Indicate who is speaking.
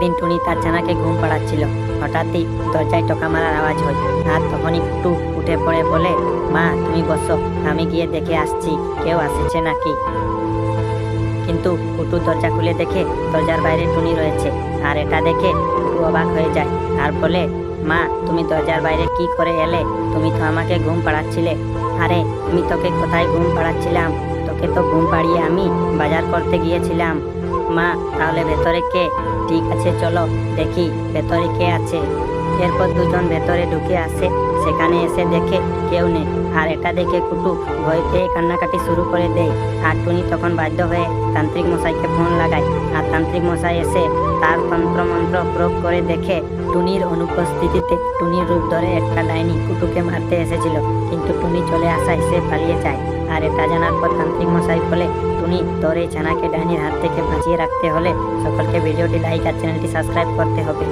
Speaker 1: একদিন টুনি তার ছানাকে ঘুম পাড়াচ্ছিল। হঠাৎই দরজায় টোকা মারার আওয়াজ হয়। আর তখনই কুটু উঠে পড়ে বলে, মা তুমি বসো, আমি গিয়ে দেখে আসছি কেউ আসছে নাকি। কিন্তু কুটু দরজা খুলে দেখে দরজার বাইরে টুনি রয়েছে। আর এটা দেখে কুটু অবাক হয়ে যায় আর বলে, মা তুমি দরজার বাইরে কি করে এলে? তুমি তো আমাকে ঘুম পাড়াচ্ছিলে। আরে আমি তোকে কোথায় ঘুম পাড়াচ্ছিলাম? তোকে তো ঘুম পাড়িয়ে আমি বাজার করতে গিয়েছিলাম। মা তাহলে ভেতরে কে? ঠিক আছে চলো দেখি ভেতরে কে আছে। এরপর দুজন ভেতরে ঢুকে আসে। সেখানে এসে দেখে কেউ নেই। আর এটা দেখে কুটু ভয় পেয়ে কান্নাকাটি শুরু করে দেয়। আর টুনি তখন বাধ্য হয়ে তান্ত্রিক মশাইকে ফোন লাগায়। আর তান্ত্রিক মশাই এসে তার তন্ত্রমন্ত্র প্রয়োগ করে দেখে টুনির অনুপস্থিতিতে টুনির রূপ ধরে একটা ডাইনি কুটুকে মারতে এসেছিল। কিন্তু টুনি চলে আসায় সে পালিয়ে যায়। আর এটা জানার পর তান্ত্রিক মশাই বলে, টুনি তোর এই ছানাকে ডাইনির হাত থেকে বাঁচিয়ে রাখতে হলে সকলকে ভিডিওটি লাইক আর চ্যানেলটি সাবস্ক্রাইব করতে হবে।